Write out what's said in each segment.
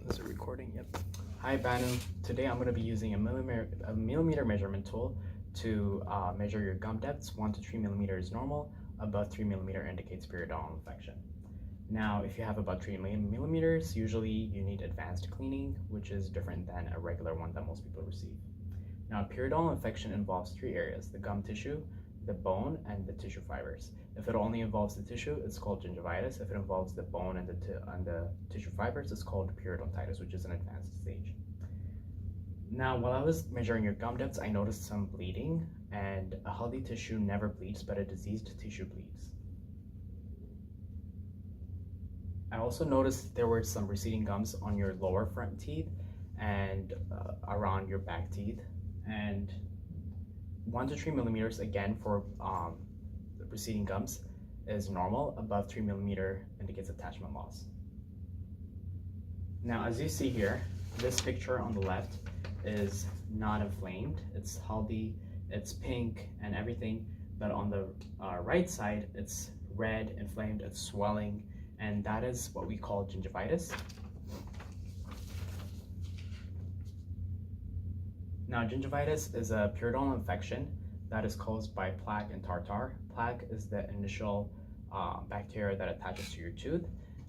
Is it recording? Yep. Hi Banu. Today I'm going to be using a millimeter measurement tool to measure your gum depths. 1 to 3 millimeters is normal, above 3 millimeter indicates periodontal infection. Now, if you have about 3 millimeters, usually you need advanced cleaning, which is different than a regular one that most people receive. Now, periodontal infection involves 3 areas: the gum tissue, the bone, and the tissue fibers. If it only involves the tissue, it's called gingivitis. If it involves the bone and the tissue fibers, it's called periodontitis, which is an advanced stage. Now, while I was measuring your gum depths, I noticed some bleeding, and a healthy tissue never bleeds, but a diseased tissue bleeds. I also noticed there were some receding gums on your lower front teeth and around your back teeth, and 1 to 3 millimeters, again, for the receding gums is normal. Above 3 millimeter indicates attachment loss. Now, as you see here, this picture on the left is not inflamed. It's healthy, it's pink and everything, but on the right side, it's red, inflamed, it's swelling, and that is what we call gingivitis. Now, gingivitis is a periodontal infection that is caused by plaque and tartar. Plaque is the initial bacteria that attaches to your tooth,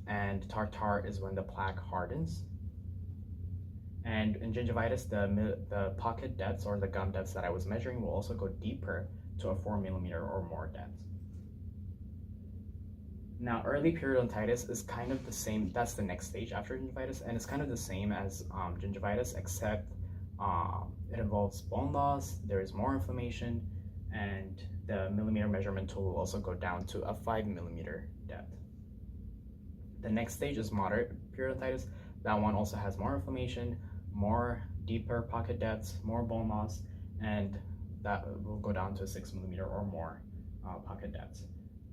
and tartar is when the plaque hardens. And in gingivitis, the pocket depths or the gum depths that I was measuring will also go deeper to a 4 millimeter or more depth. Now, early periodontitis is kind of the same. That's the next stage after gingivitis, and it's kind of the same as gingivitis, except it involves bone loss, there is more inflammation, and the millimeter measurement tool will also go down to a 5 millimeter depth. The next stage is moderate periodontitis. That one also has more inflammation, more deeper pocket depths, more bone loss, and that will go down to 6 millimeter or more pocket depths.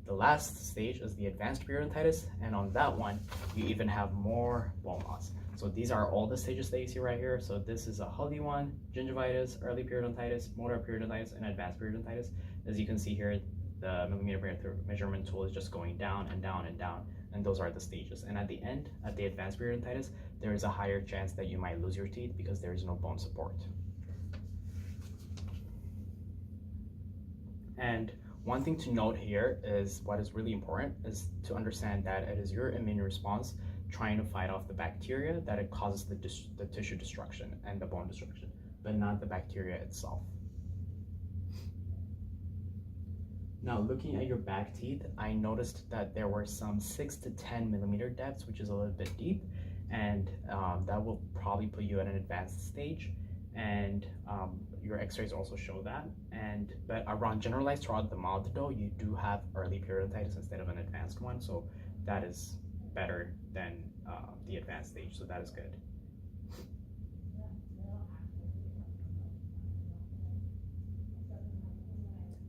The last stage is the advanced periodontitis, and on that one, you even have more bone loss. So these are all the stages that you see right here. So this is a healthy one: gingivitis, early periodontitis, moderate periodontitis, and advanced periodontitis. As you can see here, the millimeter measurement tool is just going down and down and down, and those are the stages. And at the end, at the advanced periodontitis, there is a higher chance that you might lose your teeth because there is no bone support. And one thing to note here is what is really important is to understand that it is your immune response trying to fight off the bacteria that it causes the tissue destruction and the bone destruction, but not the bacteria itself. Now, looking at your back teeth, I noticed that there were some 6 to 10 millimeter depths, which is a little bit deep, and that will probably put you at an advanced stage. And your x-rays also show that. But around generalized throughout the mouth, though, you do have early periodontitis instead of an advanced one, so that is better than the advanced stage, so that is good.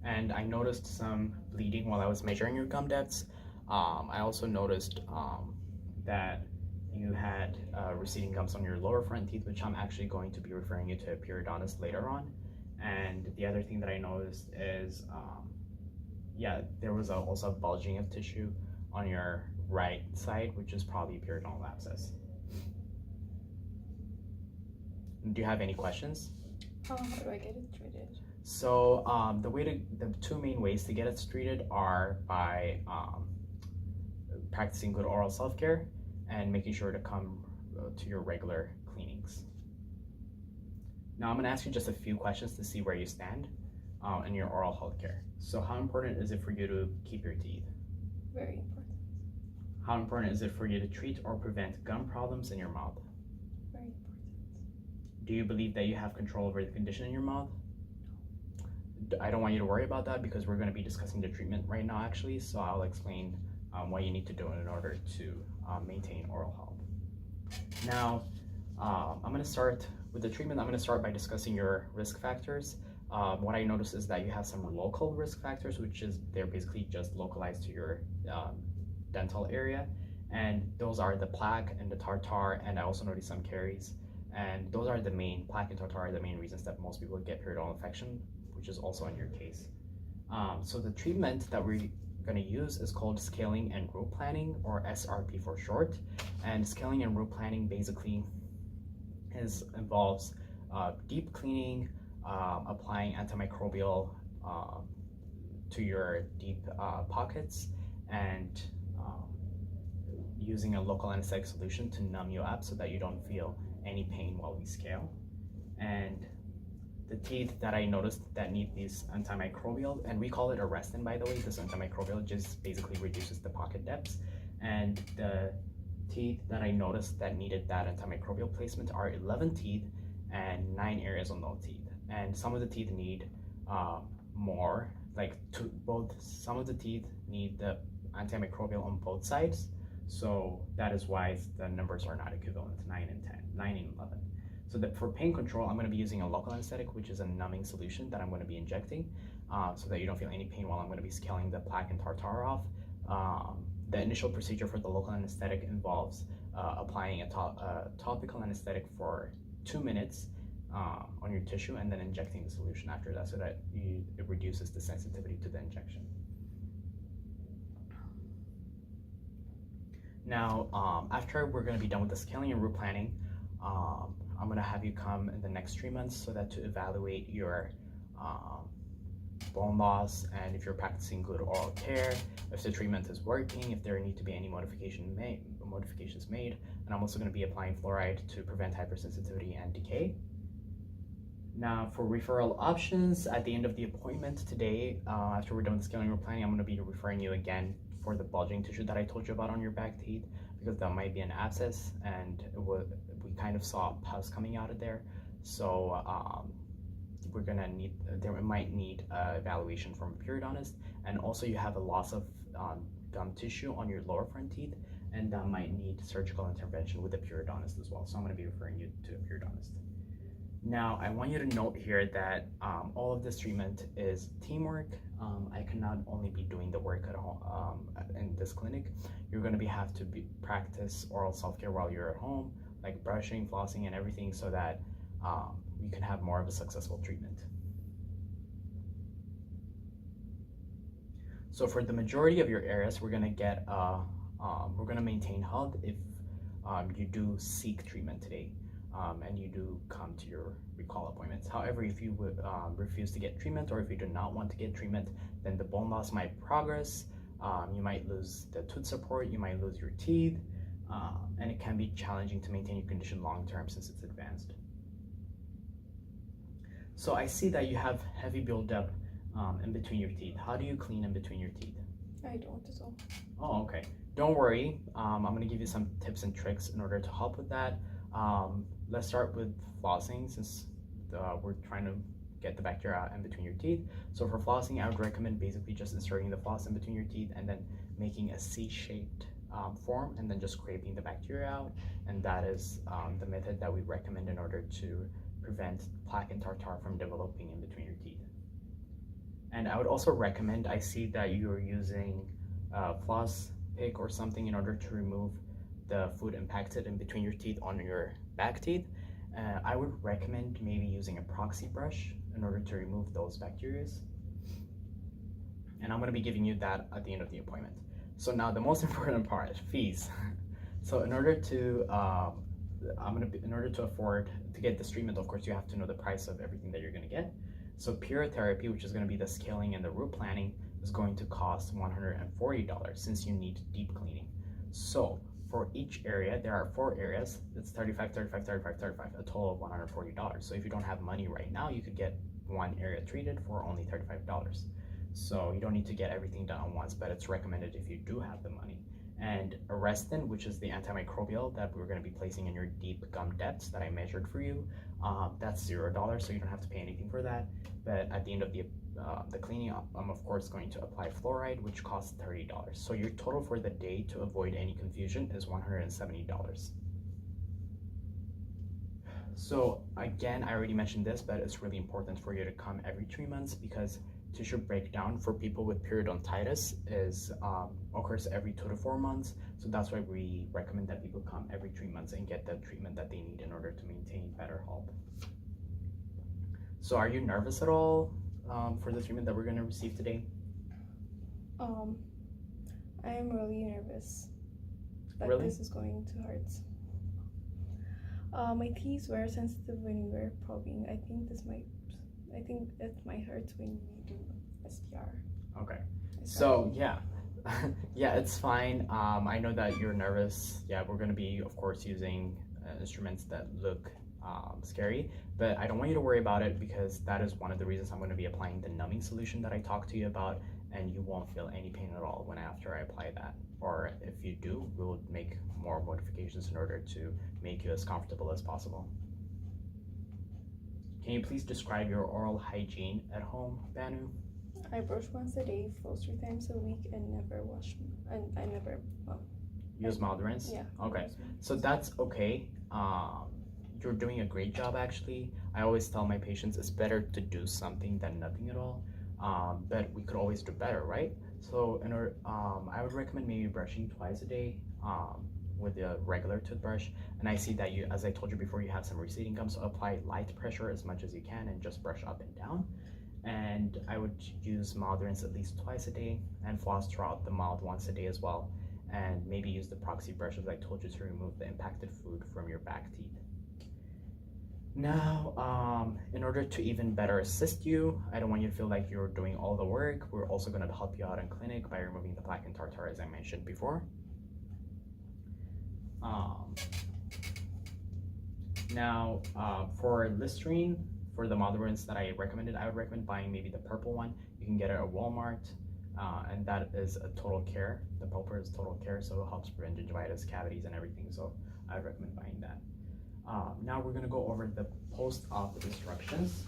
And I noticed some bleeding while I was measuring your gum depths. I also noticed that you had receding gums on your lower front teeth, which I'm actually going to be referring you to a periodontist later on. And the other thing that I noticed is, there was also a bulging of tissue on your right side, which is probably periodontal abscess. Do you have any questions? How do I get it treated? So the 2 main ways to get it treated are by practicing good oral self-care and making sure to come to your regular cleanings. Now, I'm going to ask you just a few questions to see where you stand in your oral health care. So how important is it for you to keep your teeth? Very important. How important is it for you to treat or prevent gum problems in your mouth? Very important. Do you believe that you have control over the condition in your mouth? I don't want you to worry about that because we're going to be discussing the treatment right now, actually, so I'll explain what you need to do in order to maintain oral health. Now, I'm going to start with the treatment. I'm going to start by discussing your risk factors. What I noticed is that you have some local risk factors, which is they're basically just localized to your dental area, and those are the plaque and the tartar, and I also noticed some caries, and those are the main, plaque and tartar are the main reasons that most people get periodontal infection, which is also in your case. So the treatment that we're going to use is called scaling and root planning, or SRP for short. And scaling and root planning basically involves deep cleaning, applying antimicrobial to your deep pockets, and using a local anesthetic solution to numb you up so that you don't feel any pain while we scale. And the teeth that I noticed that need these antimicrobial, and we call it arrestin, by the way, this antimicrobial just basically reduces the pocket depths. And the teeth that I noticed that needed that antimicrobial placement are 11 teeth and 9 areas on no teeth. And some of the teeth need more, some of the teeth need the antimicrobial on both sides. So that is why the numbers are not equivalent, 9 and 10, 9 and 11. So that for pain control, I'm going to be using a local anesthetic, which is a numbing solution that I'm going to be injecting so that you don't feel any pain while I'm going to be scaling the plaque and tartar off. The initial procedure for the local anesthetic involves applying a topical anesthetic for 2 minutes on your tissue and then injecting the solution after that so that it reduces the sensitivity to the injection. Now, after we're going to be done with the scaling and root planning, I'm going to have you come in the next 3 months so that to evaluate your bone loss and if you're practicing good oral care, if the treatment is working, if there need to be any modifications made. And I'm also going to be applying fluoride to prevent hypersensitivity and decay. Now, for referral options, at the end of the appointment today, after we're done with scaling and root planning, I'm going to be referring you again for the bulging tissue that I told you about on your back teeth, because that might be an abscess, and we kind of saw pus coming out of there. So we're gonna might need evaluation from a periodontist, and also you have a loss of gum tissue on your lower front teeth, and that might need surgical intervention with a periodontist as well. So I'm gonna be referring you to a periodontist. Now, I want you to note here that all of this treatment is teamwork. I cannot only be doing the work at home in this clinic. You're going to have to practice oral self-care while you're at home, like brushing, flossing, and everything, so that you can have more of a successful treatment. So for the majority of your areas, we're going to maintain health if you do seek treatment today. And you do come to your recall appointments. However, if you would refuse to get treatment, or if you do not want to get treatment, then the bone loss might progress. You might lose the tooth support, you might lose your teeth, and it can be challenging to maintain your condition long term since it's advanced. So I see that you have heavy buildup in between your teeth. How do you clean in between your teeth? I don't at all. Oh, okay. Don't worry. I'm going to give you some tips and tricks in order to help with that. Let's start with flossing, since we're trying to get the bacteria out in between your teeth. So for flossing, I would recommend basically just inserting the floss in between your teeth and then making a C-shaped form and then just scraping the bacteria out. And that is the method that we recommend in order to prevent plaque and tartar from developing in between your teeth. And I would also recommend, I see that you're using a floss pick or something in order to remove the food impacted in between your teeth on your back teeth. I would recommend maybe using a proxy brush in order to remove those bacteria. And I'm going to be giving you that at the end of the appointment. So now the most important part, fees. So in order to afford to get this treatment, of course, you have to know the price of everything that you're going to get. So periotherapy, which is going to be the scaling and the root planning, is going to cost $140 since you need deep cleaning. So for each area, there are 4 areas. It's $35, $35, $35, $35, a total of $140. So if you don't have money right now, you could get one area treated for only $35. So you don't need to get everything done at once, but it's recommended if you do have the money. And arrestin, which is the antimicrobial that we're going to be placing in your deep gum depths that I measured for you, that's $0, so you don't have to pay anything for that. But at the end of the cleaning, I'm of course going to apply fluoride, which costs $30. So your total for the day, to avoid any confusion, is $170. So again, I already mentioned this, but it's really important for you to come every 3 months, because tissue breakdown for people with periodontitis occurs every 2 to 4 months. So that's why we recommend that people come every 3 months and get the treatment that they need in order to maintain better health. So are you nervous at all for the treatment that we're going to receive today? I am really nervous that Really? this is going to hurt. My teeth were sensitive when we were probing. I think it might hurt when we do SPR. Okay. Is that So okay? yeah, yeah, it's fine. I know that you're nervous. Yeah, we're gonna be, of course, using instruments that look scary, but I don't want you to worry about it because that is one of the reasons I'm going to be applying the numbing solution that I talked to you about, and you won't feel any pain at all when after I apply that. Or if you do, we'll make more modifications in order to make you as comfortable as possible. Can you please describe your oral hygiene at home, Banu? I brush once a day, floss 3 times a week, and never wash. And I never. Use mouth rinse? Yeah. Okay, so that's okay. You're doing a great job actually. I always tell my patients it's better to do something than nothing at all. But we could always do better, right? So in order, I would recommend maybe brushing twice a day with a regular toothbrush. And I see that you, as I told you before, you have some receding gums, so apply light pressure as much as you can and just brush up and down. And I would use mouth rinse at least twice a day and floss throughout the mouth once a day as well. And maybe use the proxy brush as I told you to remove the impacted food from your back teeth. Now, in order to even better assist you, I don't want you to feel like you're doing all the work. We're also going to help you out in clinic by removing the plaque and tartar as I mentioned before. Now, for Listerine, for the mouth rinse that I recommended, I would recommend buying maybe the purple one. You can get it at Walmart, and that is a total care. The purple is total care, so it helps prevent gingivitis, cavities, and everything. So I would recommend buying that. Now we're gonna go over the post-op instructions.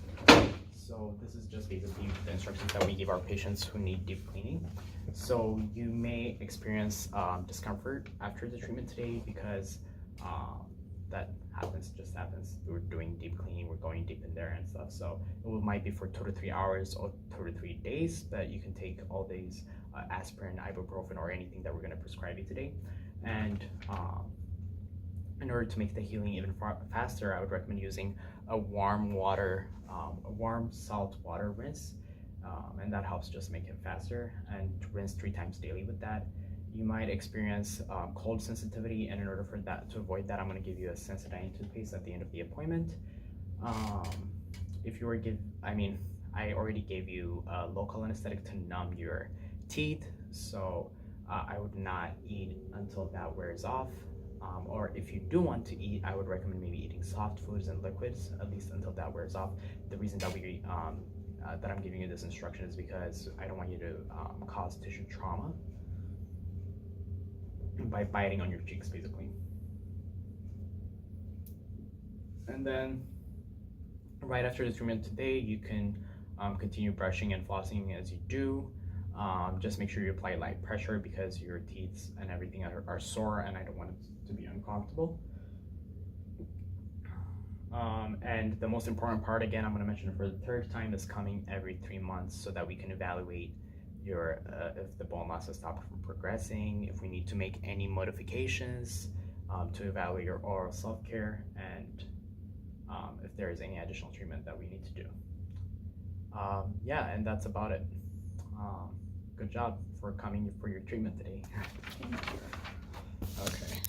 So this is just basically the instructions that we give our patients who need deep cleaning. So you may experience discomfort after the treatment today because that just happens. We're doing deep cleaning, we're going deep in there and stuff. So it might be for 2 to 3 hours or 2 to 3 days, but you can take all these aspirin, ibuprofen, or anything that we're gonna prescribe you today. And in order to make the healing even faster, I would recommend using a warm salt water rinse, and that helps just make it faster. And rinse 3 times daily with that. You might experience cold sensitivity, and in order for that to avoid that, I'm going to give you a Sensodyne toothpaste at the end of the appointment. If you were I already gave you a local anesthetic to numb your teeth, so I would not eat until that wears off. Or if you do want to eat, I would recommend maybe eating soft foods and liquids at least until that wears off. The reason that that I'm giving you this instruction is because I don't want you to cause tissue trauma by biting on your cheeks, basically. And then right after the treatment today, you can continue brushing and flossing as you do. Just make sure you apply light pressure because your teeth and everything are sore, and I don't want it to be uncomfortable. And the most important part, again, I'm going to mention it for the 3rd time, is coming every 3 months so that we can evaluate your if the bone loss has stopped from progressing, if we need to make any modifications to evaluate your oral self-care, and if there is any additional treatment that we need to do. Yeah, and that's about it. Good job for coming for your treatment today. Okay.